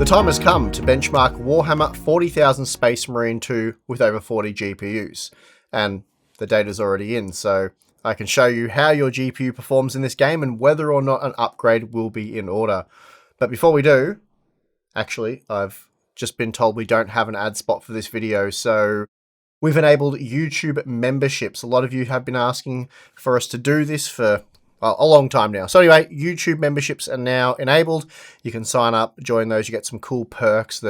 time has come to benchmark Warhammer 40,000 Space Marine 2 with over 40 GPUs, and the data's already in, so I can show you how your GPU performs in this game and whether or not an upgrade will be in order. But before we do, actually, I've just been told we don't have an ad spot for this video, so we've enabled YouTube memberships. A lot of you have been asking for us to do this for a long time now. So anyway, YouTube memberships are now enabled. You can sign up, join those, you get some cool perks.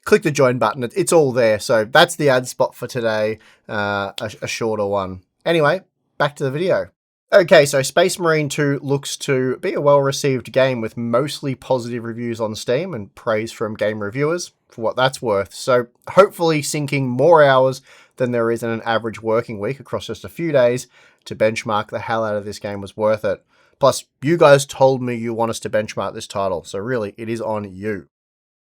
Click the join button, it's all there. So that's the ad spot for today, a shorter one. Anyway, back to the video. Okay, so Space Marine 2 looks to be a well-received game with mostly positive reviews on Steam and praise from game reviewers for what that's worth. So hopefully sinking more hours than there is in an average working week across just a few days to benchmark the hell out of this game was worth it. Plus, you guys told me you want us to benchmark this title, so really, it is on you.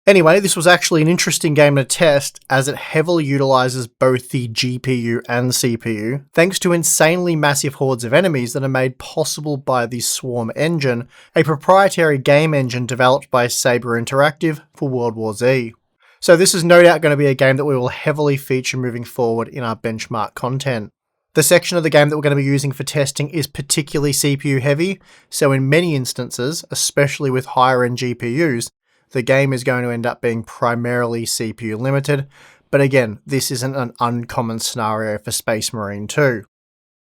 Anyway, this was actually an interesting game to test as it heavily utilizes both the GPU and CPU, thanks to insanely massive hordes of enemies that are made possible by the Swarm engine, a proprietary game engine developed by Saber Interactive for World War Z. So this is no doubt going to be a game that we will heavily feature moving forward in our benchmark content. The section of the game that we're going to be using for testing is particularly CPU heavy, so in many instances, especially with higher end GPUs, the game is going to end up being primarily CPU limited, but again, this isn't an uncommon scenario for Space Marine 2.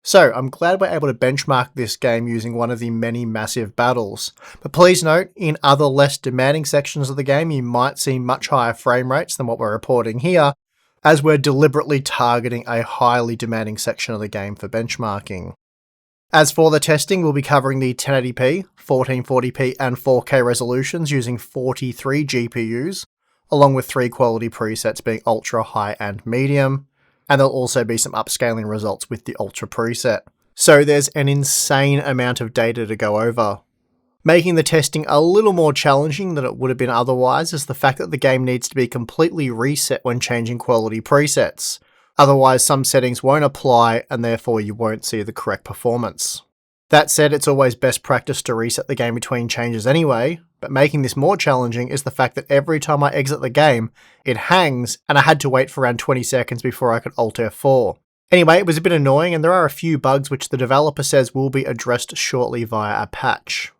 So I'm glad we're able to benchmark this game using one of the many massive battles. But please note, in other less demanding sections of the game, you might see much higher frame rates than what we're reporting here, as we're deliberately targeting a highly demanding section of the game for benchmarking. As for the testing, we'll be covering the 1080p, 1440p and 4K resolutions using 43 GPUs, along with 3 quality presets being Ultra, High and Medium, and there'll also be some upscaling results with the Ultra preset. So there's an insane amount of data to go over. Making the testing a little more challenging than it would have been otherwise is the fact that the game needs to be completely reset when changing quality presets. Otherwise, some settings won't apply and therefore you won't see the correct performance. That said, it's always best practice to reset the game between changes anyway, but making this more challenging is the fact that every time I exit the game, it hangs and I had to wait for around 20 seconds before I could Alt F4. Anyway, it was a bit annoying and there are a few bugs which the developer says will be addressed shortly via a patch.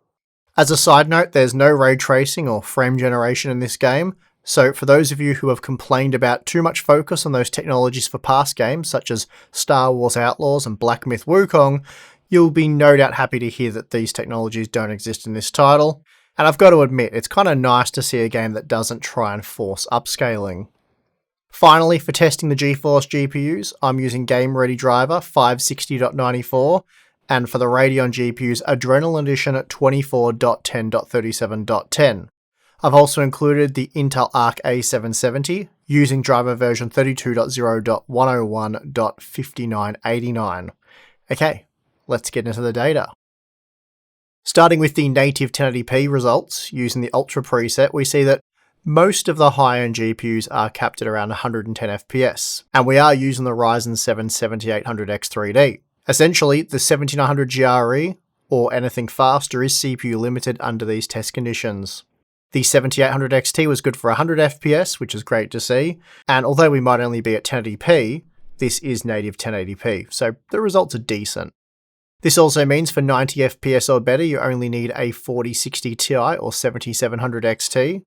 As a side note, there's no ray tracing or frame generation in this game, so for those of you who have complained about too much focus on those technologies for past games, such as Star Wars Outlaws and Black Myth Wukong, you'll be no doubt happy to hear that these technologies don't exist in this title, and I've got to admit, it's kind of nice to see a game that doesn't try and force upscaling. Finally, for testing the GeForce GPUs, I'm using Game Ready Driver 560.94, and for the Radeon GPUs, Adrenal Edition at 24.10.37.10. I've also included the Intel Arc A770 using driver version 32.0.101.5989. Okay, let's get into the data. Starting with the native 1080p results, using the Ultra preset, we see that most of the high-end GPUs are capped at around 110 FPS, and we are using the Ryzen 7 7800X 3D. Essentially, the 7900 GRE, or anything faster, is CPU limited under these test conditions. The 7800 XT was good for 100 FPS, which is great to see, and although we might only be at 1080p, this is native 1080p, so the results are decent. This also means for 90 FPS or better, you only need a 4060 Ti or 7700 XT,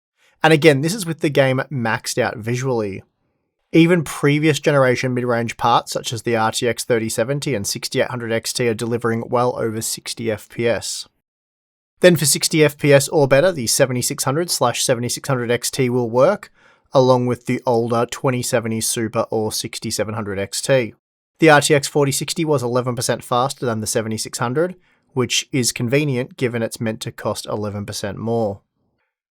and again, this is with the game maxed out visually. Even previous generation mid-range parts such as the RTX 3070 and 6800 XT are delivering well over 60 FPS. Then for 60 FPS or better, the 7600/7600 XT will work, along with the older 2070 Super or 6700 XT. The RTX 4060 was 11% faster than the 7600, which is convenient given it's meant to cost 11% more.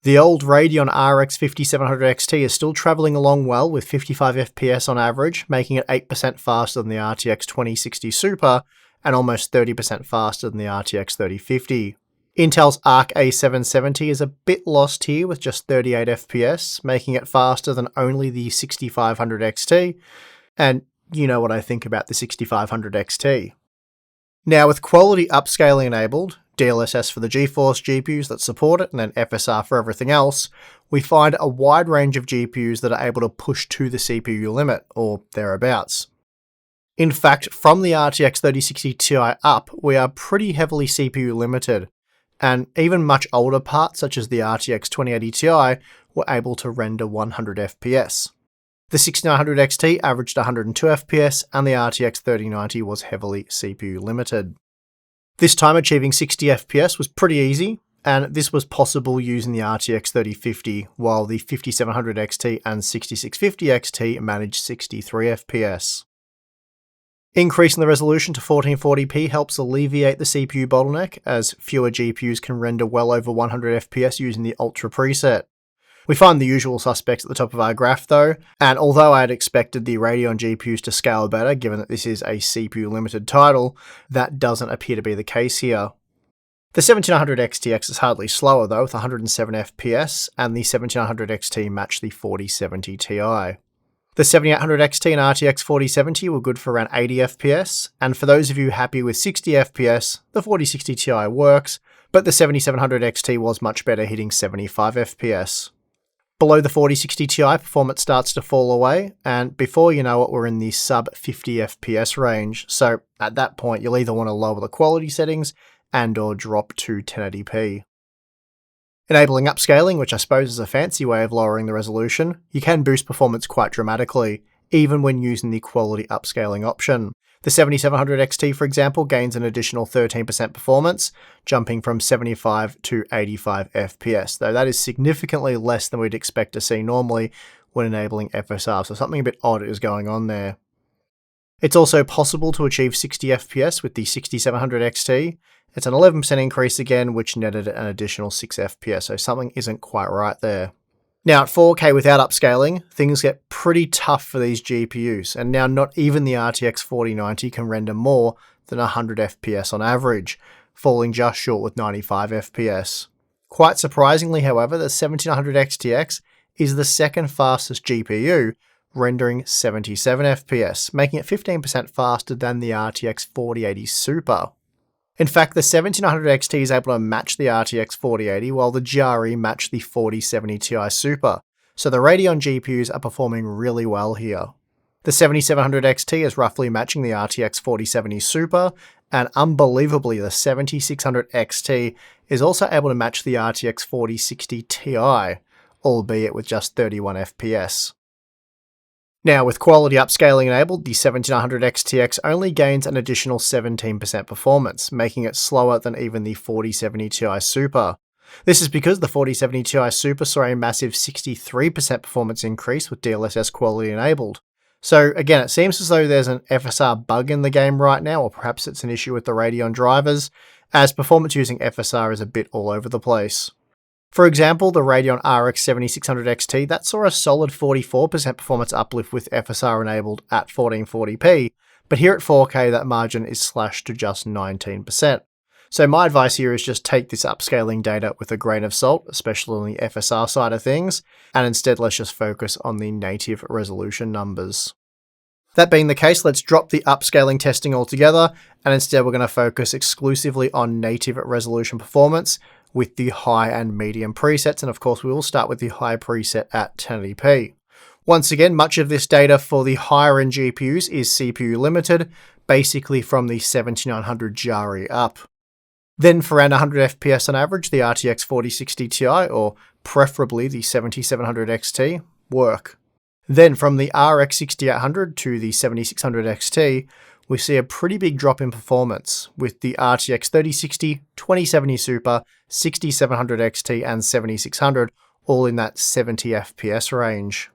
The old Radeon RX 5700 XT is still travelling along well with 55 FPS on average, making it 8% faster than the RTX 2060 Super and almost 30% faster than the RTX 3050. Intel's Arc A770 is a bit lost here with just 38 FPS, making it faster than only the 6500 XT, and you know what I think about the 6500 XT. Now with quality upscaling enabled, DLSS for the GeForce GPUs that support it, and then FSR for everything else, we find a wide range of GPUs that are able to push to the CPU limit, or thereabouts. In fact, from the RTX 3060 Ti up, we are pretty heavily CPU limited, and even much older parts such as the RTX 2080 Ti were able to render 100 FPS. The 6900 XT averaged 102 FPS, and the RTX 3090 was heavily CPU limited. This time achieving 60 FPS was pretty easy, and this was possible using the RTX 3050, while the 5700 XT and 6650 XT managed 63 FPS. Increasing the resolution to 1440p helps alleviate the CPU bottleneck, as fewer GPUs can render well over 100 FPS using the Ultra preset. We find the usual suspects at the top of our graph though, and although I had expected the Radeon GPUs to scale better given that this is a CPU limited title, that doesn't appear to be the case here. The 7900 XTX is hardly slower though, with 107 FPS, and the 7900 XT matched the 4070 Ti. The 7800 XT and RTX 4070 were good for around 80 FPS, and for those of you happy with 60 FPS, the 4060 Ti works, but the 7700 XT was much better, hitting 75 FPS. Below the 4060 Ti, performance starts to fall away, and before you know it, we're in the sub 50 FPS range, so at that point you'll either want to lower the quality settings and or drop to 1080p. Enabling upscaling, which I suppose is a fancy way of lowering the resolution, you can boost performance quite dramatically, even when using the quality upscaling option. The 7700 XT, for example, gains an additional 13% performance, jumping from 75 to 85 FPS, though that is significantly less than we'd expect to see normally when enabling FSR, so something a bit odd is going on there. It's also possible to achieve 60 FPS with the 6700 XT. It's an 11% increase again, which netted an additional 6 FPS, so something isn't quite right there. Now at 4K without upscaling, things get pretty tough for these GPUs, and now not even the RTX 4090 can render more than 100 FPS on average, falling just short with 95 FPS. Quite surprisingly, however, the 7900 XTX is the second fastest GPU, rendering 77 FPS, making it 15% faster than the RTX 4080 Super. In fact, the 7900 XT is able to match the RTX 4080, while the GRE matched the 4070 Ti Super, so the Radeon GPUs are performing really well here. The 7700 XT is roughly matching the RTX 4070 Super, and unbelievably the 7600 XT is also able to match the RTX 4060 Ti, albeit with just 31 FPS. Now, with quality upscaling enabled, the 7900 XTX only gains an additional 17% performance, making it slower than even the 4070 Ti Super. This is because the 4070 Ti Super saw a massive 63% performance increase with DLSS quality enabled. So again, it seems as though there's an FSR bug in the game right now, or perhaps it's an issue with the Radeon drivers, as performance using FSR is a bit all over the place. For example, the Radeon RX 7600 XT, that saw a solid 44% performance uplift with FSR enabled at 1440p, but here at 4K that margin is slashed to just 19%. So my advice here is just take this upscaling data with a grain of salt, especially on the FSR side of things, and instead let's just focus on the native resolution numbers. That being the case, let's drop the upscaling testing altogether, and instead we're going to focus exclusively on native resolution performance with the high and medium presets, and of course we will start with the high preset at 1080p. Once again, much of this data for the higher end GPUs is CPU limited, basically from the 7900 GRE up. Then for around 100 FPS on average, the RTX 4060 Ti, or preferably the 7700 XT, work. Then from the RX 6800 to the 7600 XT, we see a pretty big drop in performance, with the RTX 3060, 2070 Super, 6700 XT and 7600 all in that 70 FPS range.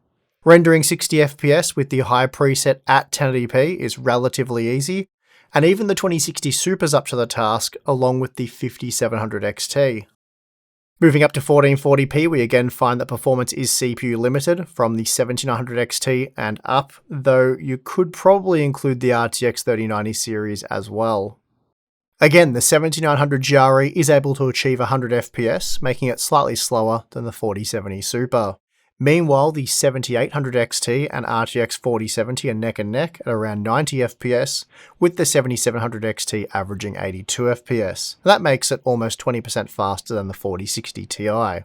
Rendering 60 FPS with the high preset at 1080p is relatively easy, and even the 2060 Super's up to the task, along with the 5700 XT. Moving up to 1440p, we again find that performance is CPU limited from the 7900 XT and up, though you could probably include the RTX 3090 series as well. Again, the 7900 GRE is able to achieve 100 FPS, making it slightly slower than the 4070 Super. Meanwhile, the 7800 XT and RTX 4070 are neck and neck at around 90 FPS, with the 7700 XT averaging 82 FPS. That makes it almost 20% faster than the 4060 Ti.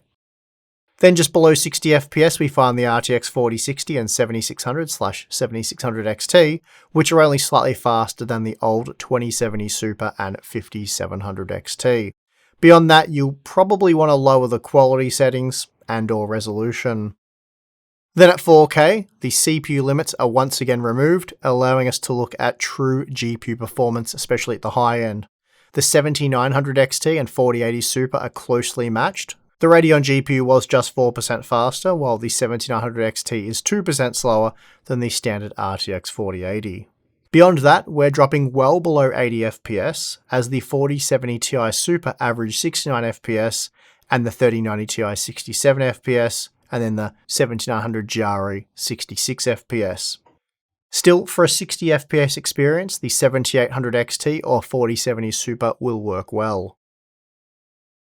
Then just below 60 FPS we find the RTX 4060 and 7600/7600 XT, which are only slightly faster than the old 2070 Super and 5700 XT. Beyond that, you'll probably want to lower the quality settings and/or resolution. Then at 4K, the CPU limits are once again removed, allowing us to look at true GPU performance, especially at the high end. The 7900 XT and 4080 Super are closely matched. The Radeon GPU was just 4% faster, while the 7900 XT is 2% slower than the standard RTX 4080. Beyond that, we're dropping well below 80 FPS, as the 4070 Ti Super averaged 69 FPS, and the 3090 Ti 67 FPS, and then the 7900 Jari 66 FPS. Still, for a 60 FPS experience, the 7800 XT or 4070 Super will work well.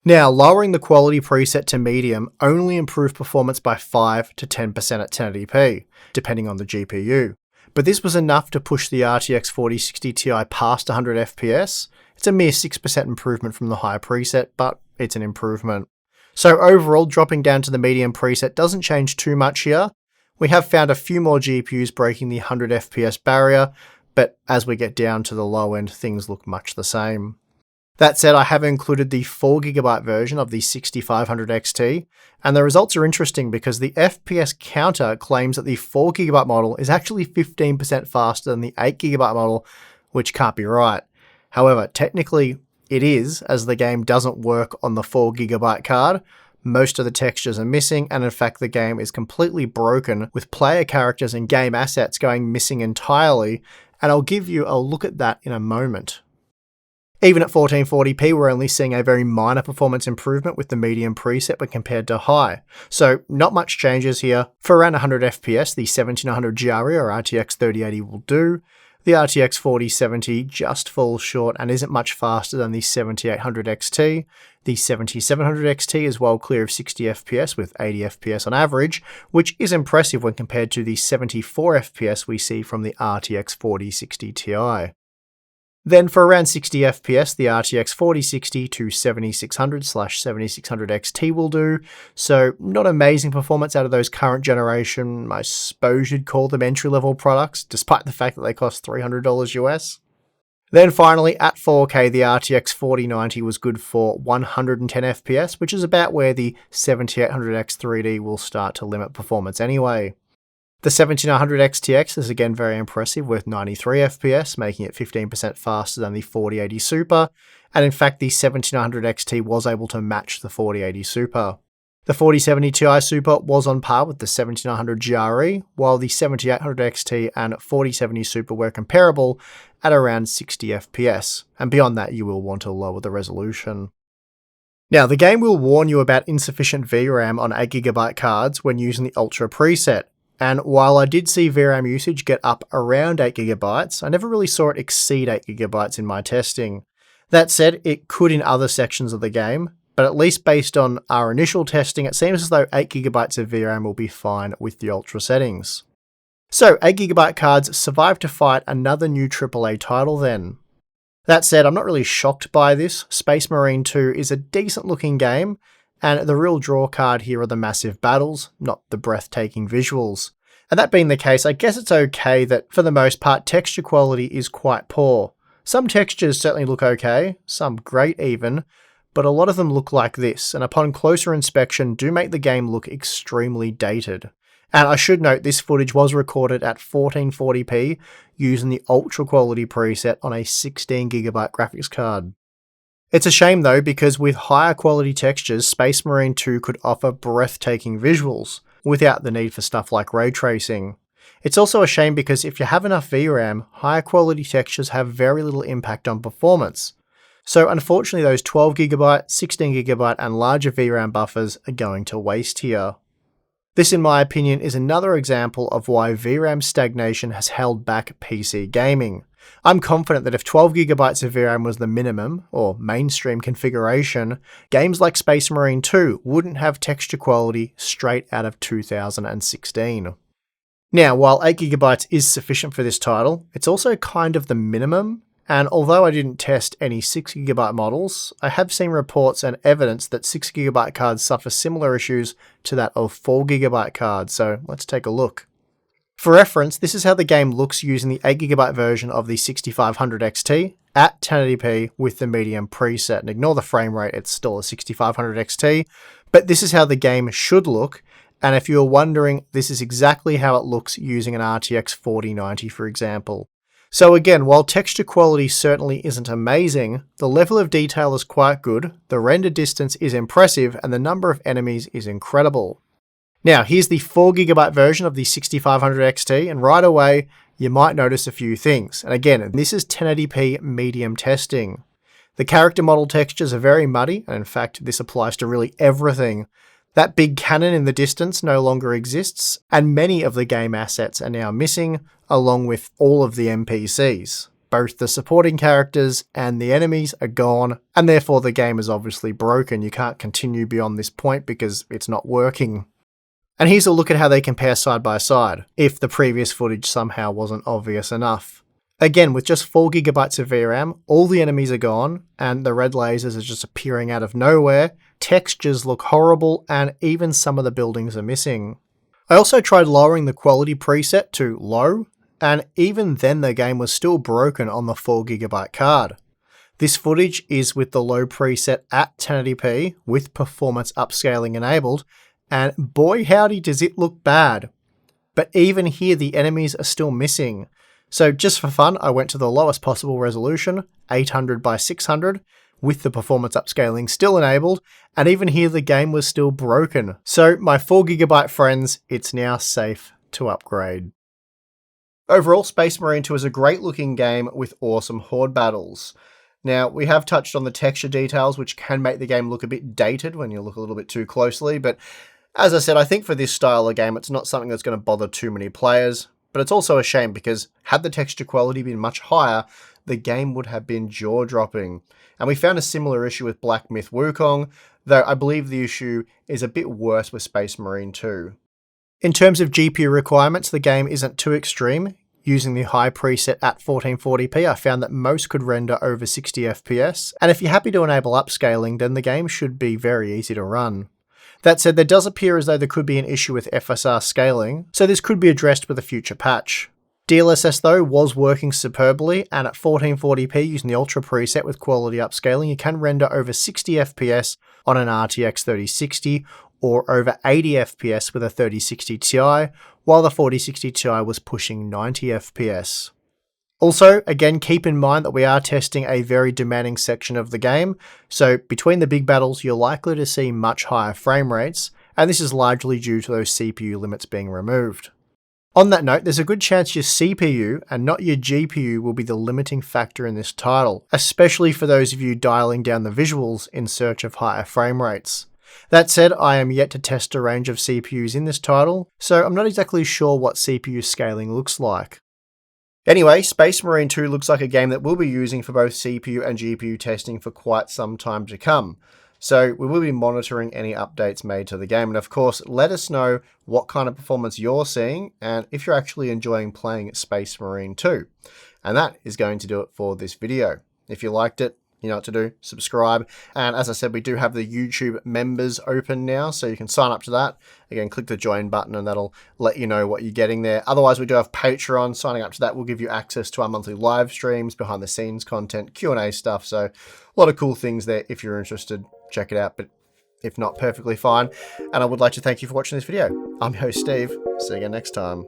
Now, lowering the quality preset to medium only improved performance by 5 to 10% at 1080p, depending on the GPU. But this was enough to push the RTX 4060 Ti past 100 FPS. It's a mere 6% improvement from the higher preset, but it's an improvement. So overall, dropping down to the medium preset doesn't change too much here. We have found a few more GPUs breaking the 100 FPS barrier, but as we get down to the low end, things look much the same. That said, I have included the 4GB version of the 6500 XT, and the results are interesting because the FPS counter claims that the 4GB model is actually 15% faster than the 8GB model, which can't be right. However, technically it is, as the game doesn't work on the 4GB card. Most of the textures are missing, and in fact the game is completely broken, with player characters and game assets going missing entirely, and I'll give you a look at that in a moment. Even at 1440p, we're only seeing a very minor performance improvement with the medium preset when compared to high. So not much changes here. For around 100 FPS, the 7900 Jari or RTX 3080 will do. The RTX 4070 just falls short and isn't much faster than the 7800 XT. The 7700 XT is well clear of 60 FPS with 80 FPS on average, which is impressive when compared to the 74 FPS we see from the RTX 4060 Ti. Then for around 60 FPS, the RTX 4060 to 7600/7600 XT will do, so not amazing performance out of those current generation, I suppose you'd call them entry-level products, despite the fact that they cost $300 US. Then finally, at 4K, the RTX 4090 was good for 110 FPS, which is about where the 7800X 3D will start to limit performance anyway. The 7900 XTX is again very impressive with 93 FPS, making it 15% faster than the 4080 Super, and in fact the 7900 XT was able to match the 4080 Super. The 4070 Ti Super was on par with the 7900 Jari, while the 7800 XT and 4070 Super were comparable at around 60 FPS, and beyond that you will want to lower the resolution. Now, the game will warn you about insufficient VRAM on 8GB cards when using the Ultra preset. And while I did see VRAM usage get up around 8GB, I never really saw it exceed 8GB in my testing. That said, it could in other sections of the game, but at least based on our initial testing, it seems as though 8GB of VRAM will be fine with the Ultra settings. So, 8GB cards survived to fight another new AAA title then. That said, I'm not really shocked by this. Space Marine 2 is a decent looking game, and the real draw card here are the massive battles, not the breathtaking visuals. And that being the case, I guess it's okay that, for the most part, texture quality is quite poor. Some textures certainly look okay, some great even, but a lot of them look like this, and upon closer inspection do make the game look extremely dated. And I should note this footage was recorded at 1440p using the ultra quality preset on a 16GB graphics card. It's a shame though, because with higher quality textures, Space Marine 2 could offer breathtaking visuals, without the need for stuff like ray tracing. It's also a shame because if you have enough VRAM, higher quality textures have very little impact on performance. So unfortunately those 12GB, 16GB and larger VRAM buffers are going to waste here. This, in my opinion, is another example of why VRAM stagnation has held back PC gaming. I'm confident that if 12GB of VRAM was the minimum, or mainstream configuration, games like Space Marine 2 wouldn't have texture quality straight out of 2016. Now, while 8GB is sufficient for this title, it's also kind of the minimum, and although I didn't test any 6GB models, I have seen reports and evidence that 6GB cards suffer similar issues to that of 4GB cards, so let's take a look. For reference, this is how the game looks using the 8GB version of the 6500 XT at 1080p with the medium preset. And ignore the frame rate, it's still a 6500 XT, but this is how the game should look. And if you're wondering, this is exactly how it looks using an RTX 4090, for example. So again, while texture quality certainly isn't amazing, the level of detail is quite good, the render distance is impressive, and the number of enemies is incredible. Now, here's the 4GB version of the 6500 XT, and right away, you might notice a few things. And again, this is 1080p medium testing. The character model textures are very muddy, and in fact, this applies to really everything. That big cannon in the distance no longer exists, and many of the game assets are now missing, along with all of the NPCs. Both the supporting characters and the enemies are gone, and therefore the game is obviously broken. You can't continue beyond this point because it's not working. And here's a look at how they compare side by side, if the previous footage somehow wasn't obvious enough. Again, with just 4GB of VRAM, all the enemies are gone, and the red lasers are just appearing out of nowhere, textures look horrible, and even some of the buildings are missing. I also tried lowering the quality preset to low, and even then the game was still broken on the 4GB card. This footage is with the low preset at 1080p with performance upscaling enabled, and boy howdy does it look bad. But even here the enemies are still missing. So just for fun, I went to the lowest possible resolution, 800 by 600, with the performance upscaling still enabled, and even here the game was still broken. So my 4GB friends, it's now safe to upgrade. Overall, Space Marine 2 is a great looking game with awesome horde battles. Now, we have touched on the texture details, which can make the game look a bit dated when you look a little bit too closely, but as I said, I think for this style of game, it's not something that's going to bother too many players, but it's also a shame because had the texture quality been much higher, the game would have been jaw-dropping. And we found a similar issue with Black Myth Wukong, though I believe the issue is a bit worse with Space Marine 2. In terms of GPU requirements, the game isn't too extreme. Using the high preset at 1440p, I found that most could render over 60 FPS, and if you're happy to enable upscaling, then the game should be very easy to run. That said, there does appear as though there could be an issue with FSR scaling, so this could be addressed with a future patch. DLSS though was working superbly, and at 1440p using the Ultra preset with quality upscaling, you can render over 60 FPS on an RTX 3060 or over 80 FPS with a 3060 Ti, while the 4060 Ti was pushing 90 FPS. Also, again, keep in mind that we are testing a very demanding section of the game, so between the big battles you're likely to see much higher frame rates, and this is largely due to those CPU limits being removed. On that note, there's a good chance your CPU and not your GPU will be the limiting factor in this title, especially for those of you dialing down the visuals in search of higher frame rates. That said, I am yet to test a range of CPUs in this title, so I'm not exactly sure what CPU scaling looks like. Anyway, Space Marine 2 looks like a game that we'll be using for both CPU and GPU testing for quite some time to come. So we will be monitoring any updates made to the game, and of course, let us know what kind of performance you're seeing and if you're actually enjoying playing Space Marine 2. And that is going to do it for this video. If you liked it, you know what to do, subscribe. And as I said, we do have the YouTube members open now, so you can sign up to that. Again, click the join button and that'll let you know what you're getting there. Otherwise, we do have Patreon. Signing up to that will give you access to our monthly live streams, behind the scenes content, Q&A stuff. So a lot of cool things there. If you're interested, check it out. But if not, perfectly fine. And I would like to thank you for watching this video. I'm your host, Steve. See you again next time.